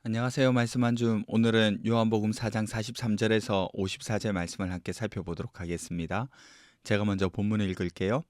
안녕하세요. 말씀 한 줌. 오늘은 요한복음 4장 43절에서 54절 말씀을 함께 살펴보도록 하겠습니다. 제가 먼저 본문을 읽을게요.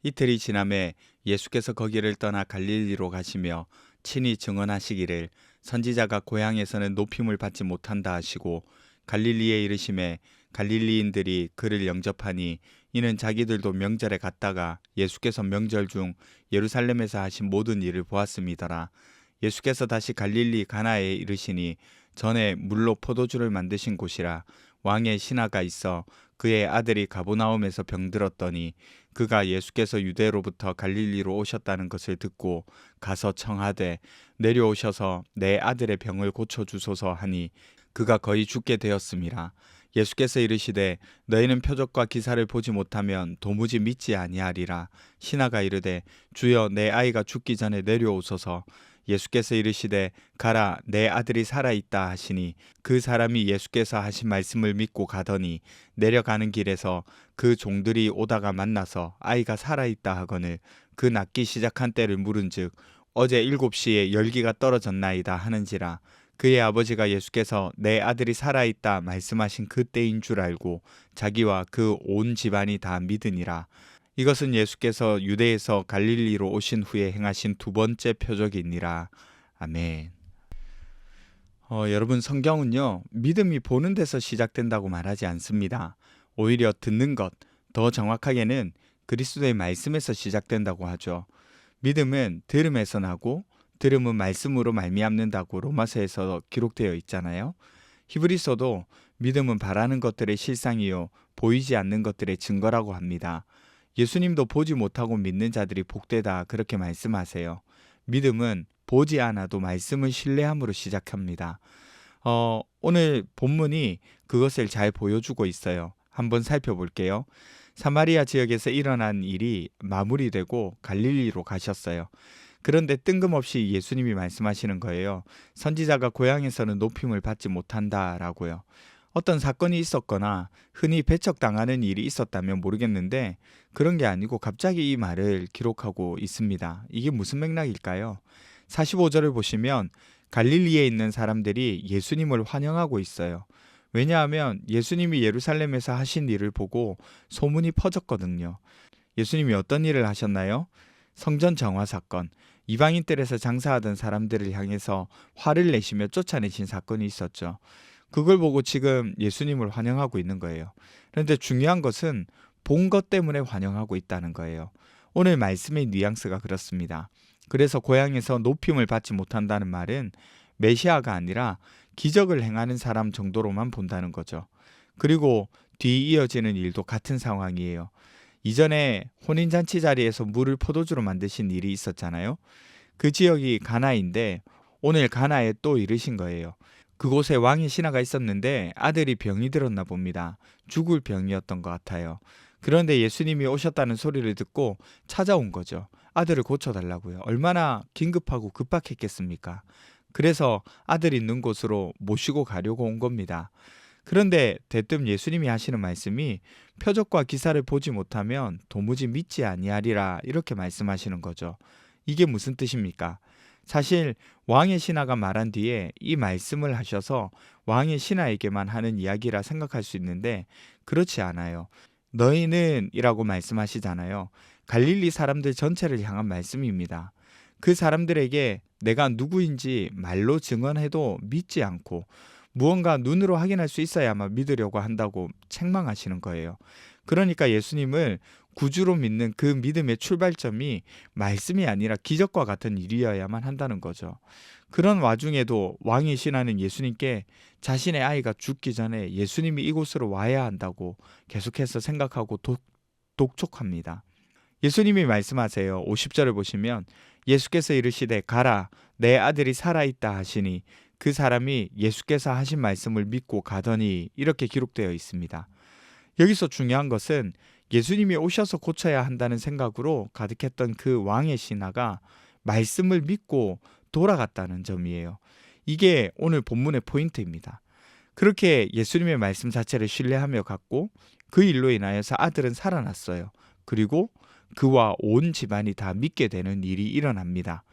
이틀이 지남에 예수께서 거기를 떠나 갈릴리로 가시며 친히 증언하시기를 선지자가 고향에서는 높임을 받지 못한다 하시고 갈릴리에 이르심에 갈릴리인들이 그를 영접하니 이는 자기들도 명절에 갔다가 예수께서 명절 중 예루살렘에서 하신 모든 일을 보았음이더라. 예수께서 다시 갈릴리 가나에 이르시니 전에 물로 포도주를 만드신 곳이라. 왕의 신하가 있어 그의 아들이 가버나움에서 병들었더니 그가 예수께서 유대로부터 갈릴리로 오셨다는 것을 듣고 가서 청하되 내려오셔서 내 아들의 병을 고쳐 주소서 하니 그가 거의 죽게 되었음이라. 예수께서 이르시되 너희는 표적과 기사를 보지 못하면 도무지 믿지 아니하리라. 신하가 이르되 주여 내 아이가 죽기 전에 내려오소서. 예수께서 이르시되 가라 내 아들이 살아있다 하시니 그 사람이 예수께서 하신 말씀을 믿고 가더니 내려가는 길에서 그 종들이 오다가 만나서 아이가 살아있다 하거늘 그 낫기 시작한 때를 물은즉 어제 7시에 열기가 떨어졌나이다 하는지라. 그의 아버지가 예수께서 내 아들이 살아있다 말씀하신 그 때인 줄 알고 자기와 그 온 집안이 다 믿으니라. 이것은 예수께서 유대에서 갈릴리로 오신 후에 행하신 두 번째 표적이니라. 아멘. 여러분, 성경은요, 믿음이 보는 데서 시작된다고 말하지 않습니다. 오히려 듣는 것, 더 정확하게는 그리스도의 말씀에서 시작된다고 하죠. 믿음은 들음에서 나고 들음은 말씀으로 말미암는다고 로마서에서 기록되어 있잖아요. 히브리서도 믿음은 바라는 것들의 실상이요 보이지 않는 것들의 증거라고 합니다. 예수님도 보지 못하고 믿는 자들이 복되다 그렇게 말씀하세요. 믿음은 보지 않아도 말씀을 신뢰함으로 시작합니다. 오늘 본문이 그것을 잘 보여주고 있어요. 한번 살펴볼게요. 사마리아 지역에서 일어난 일이 마무리되고 갈릴리로 가셨어요. 그런데 뜬금없이 예수님이 말씀하시는 거예요. 선지자가 고향에서는 높임을 받지 못한다라고요. 어떤 사건이 있었거나 흔히 배척당하는 일이 있었다면 모르겠는데 그런 게 아니고 갑자기 이 말을 기록하고 있습니다. 이게 무슨 맥락일까요? 45절을 보시면 갈릴리에 있는 사람들이 예수님을 환영하고 있어요. 왜냐하면 예수님이 예루살렘에서 하신 일을 보고 소문이 퍼졌거든요. 예수님이 어떤 일을 하셨나요? 성전 정화 사건, 이방인 뜰에서 장사하던 사람들을 향해서 화를 내시며 쫓아내신 사건이 있었죠. 그걸 보고 지금 예수님을 환영하고 있는 거예요. 그런데 중요한 것은 본 것 때문에 환영하고 있다는 거예요. 오늘 말씀의 뉘앙스가 그렇습니다. 그래서 고향에서 높임을 받지 못한다는 말은 메시아가 아니라 기적을 행하는 사람 정도로만 본다는 거죠. 그리고 뒤 이어지는 일도 같은 상황이에요. 이전에 혼인잔치 자리에서 물을 포도주로 만드신 일이 있었잖아요. 그 지역이 가나인데 오늘 가나에 또 이르신 거예요. 그곳에 왕의 신하가 있었는데 아들이 병이 들었나 봅니다. 죽을 병이었던 것 같아요. 그런데 예수님이 오셨다는 소리를 듣고 찾아온 거죠. 아들을 고쳐달라고요. 얼마나 긴급하고 급박했겠습니까? 그래서 아들 있는 곳으로 모시고 가려고 온 겁니다. 그런데 대뜸 예수님이 하시는 말씀이 표적과 기사를 보지 못하면 도무지 믿지 아니하리라 이렇게 말씀하시는 거죠. 이게 무슨 뜻입니까? 사실 왕의 신하가 말한 뒤에 이 말씀을 하셔서 왕의 신하에게만 하는 이야기라 생각할 수 있는데 그렇지 않아요. 너희는 이라고 말씀하시잖아요. 갈릴리 사람들 전체를 향한 말씀입니다. 그 사람들에게 내가 누구인지 말로 증언해도 믿지 않고 무언가 눈으로 확인할 수 있어야만 믿으려고 한다고 책망하시는 거예요. 그러니까 예수님을 구주로 믿는 그 믿음의 출발점이 말씀이 아니라 기적과 같은 일이어야만 한다는 거죠. 그런 와중에도 왕이 신하는 예수님께 자신의 아이가 죽기 전에 예수님이 이곳으로 와야 한다고 계속해서 생각하고 독촉합니다. 예수님이 말씀하세요. 50절을 보시면 예수께서 이르시되 가라 내 아들이 살아있다 하시니 그 사람이 예수께서 하신 말씀을 믿고 가더니 이렇게 기록되어 있습니다. 여기서 중요한 것은 예수님이 오셔서 고쳐야 한다는 생각으로 가득했던 그 왕의 신하가 말씀을 믿고 돌아갔다는 점이에요. 이게 오늘 본문의 포인트입니다. 그렇게 예수님의 말씀 자체를 신뢰하며 갔고 그 일로 인하여서 아들은 살아났어요. 그리고 그와 온 집안이 다 믿게 되는 일이 일어납니다.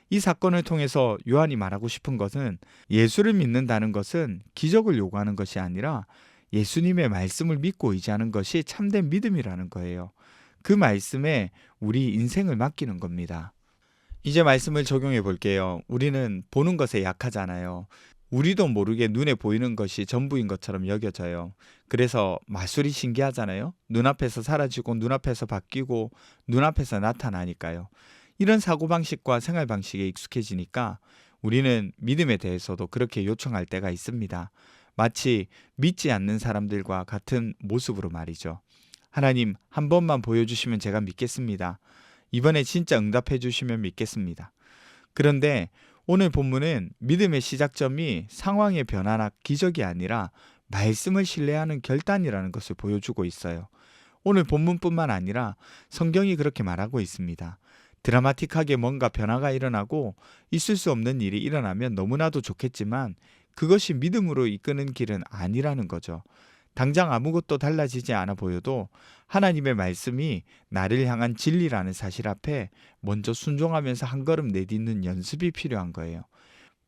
이 사건을 통해서 요한이 말하고 싶은 것은 예수를 믿는다는 것은 기적을 요구하는 것이 아니라 예수님의 말씀을 믿고 의지하는 것이 참된 믿음이라는 거예요. 그 말씀에 우리 인생을 맡기는 겁니다. 이제 말씀을 적용해 볼게요. 우리는 보는 것에 약하잖아요. 우리도 모르게 눈에 보이는 것이 전부인 것처럼 여겨져요. 그래서 마술이 신기하잖아요. 눈앞에서 사라지고 눈앞에서 바뀌고 눈앞에서 나타나니까요. 이런 사고방식과 생활방식에 익숙해지니까 우리는 믿음에 대해서도 그렇게 요청할 때가 있습니다. 마치 믿지 않는 사람들과 같은 모습으로 말이죠. 하나님, 한 번만 보여주시면 제가 믿겠습니다. 이번에 진짜 응답해 주시면 믿겠습니다. 그런데 오늘 본문은 믿음의 시작점이 상황의 변화나 기적이 아니라 말씀을 신뢰하는 결단이라는 것을 보여주고 있어요. 오늘 본문뿐만 아니라 성경이 그렇게 말하고 있습니다. 드라마틱하게 뭔가 변화가 일어나고 있을 수 없는 일이 일어나면 너무나도 좋겠지만 그것이 믿음으로 이끄는 길은 아니라는 거죠. 당장 아무것도 달라지지 않아 보여도 하나님의 말씀이 나를 향한 진리라는 사실 앞에 먼저 순종하면서 한 걸음 내딛는 연습이 필요한 거예요.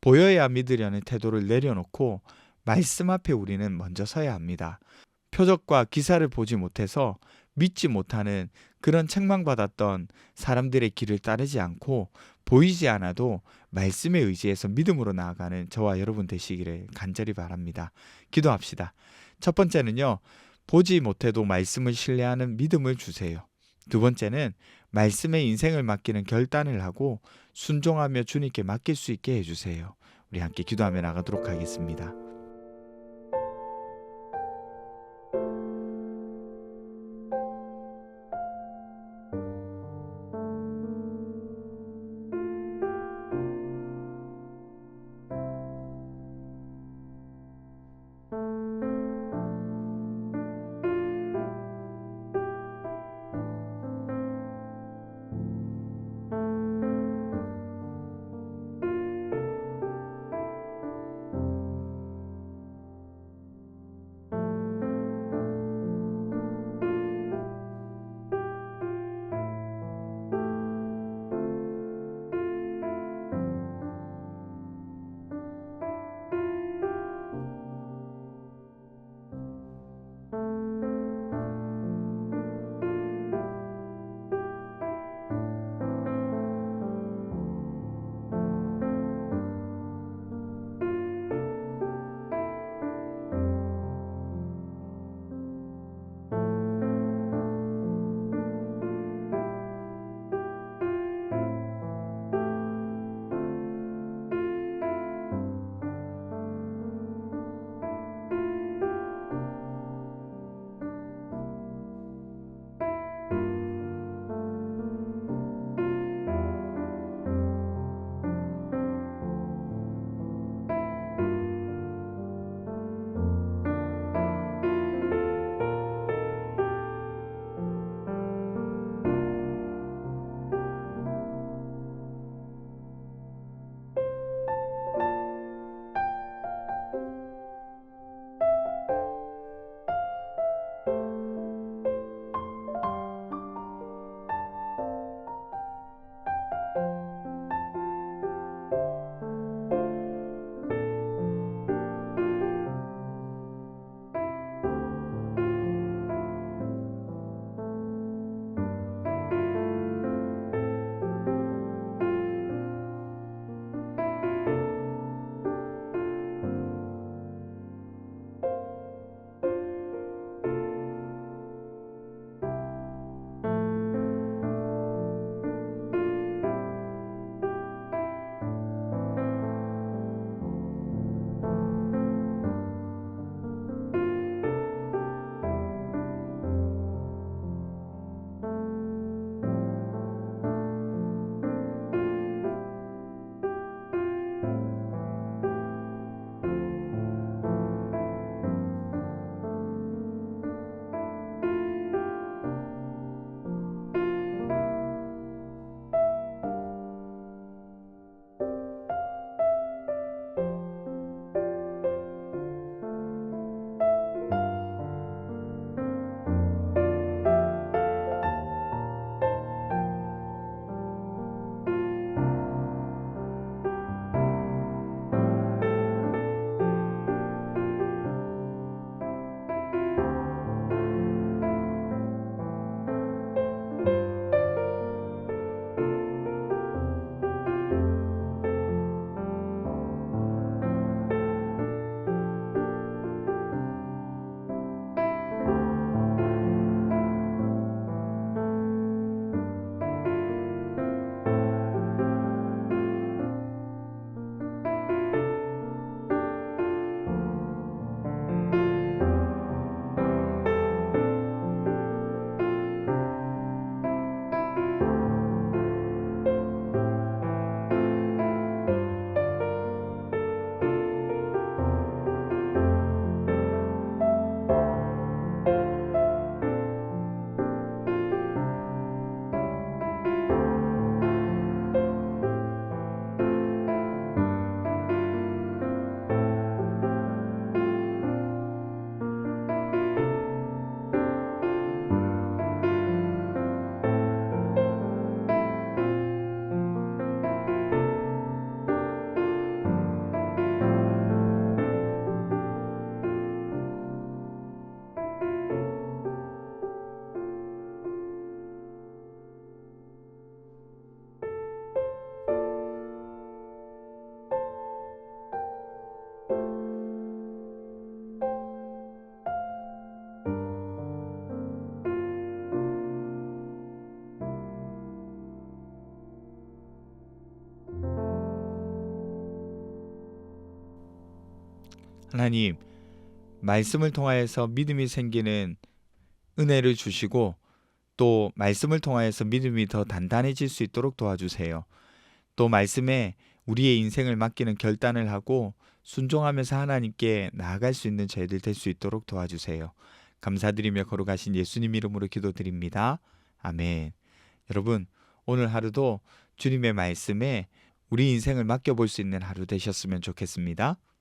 보여야 믿으려는 태도를 내려놓고 말씀 앞에 우리는 먼저 서야 합니다. 표적과 기사를 보지 못해서 믿지 못하는 그런 책망받았던 사람들의 길을 따르지 않고 보이지 않아도 말씀에 의지해서 믿음으로 나아가는 저와 여러분 되시기를 간절히 바랍니다. 기도합시다. 첫 번째는요, 보지 못해도 말씀을 신뢰하는 믿음을 주세요. 두 번째는 말씀에 인생을 맡기는 결단을 하고 순종하며 주님께 맡길 수 있게 해주세요. 우리 함께 기도하며 나가도록 하겠습니다. 하나님, 말씀을 통하여서 믿음이 생기는 은혜를 주시고 또 말씀을 통하여서 믿음이 더 단단해질 수 있도록 도와주세요. 또 말씀에 우리의 인생을 맡기는 결단을 하고 순종하면서 하나님께 나아갈 수 있는 저희들 될 수 있도록 도와주세요. 감사드리며 거룩하신 예수님 이름으로 기도드립니다. 아멘. 여러분, 오늘 하루도 주님의 말씀에 우리 인생을 맡겨볼 수 있는 하루 되셨으면 좋겠습니다.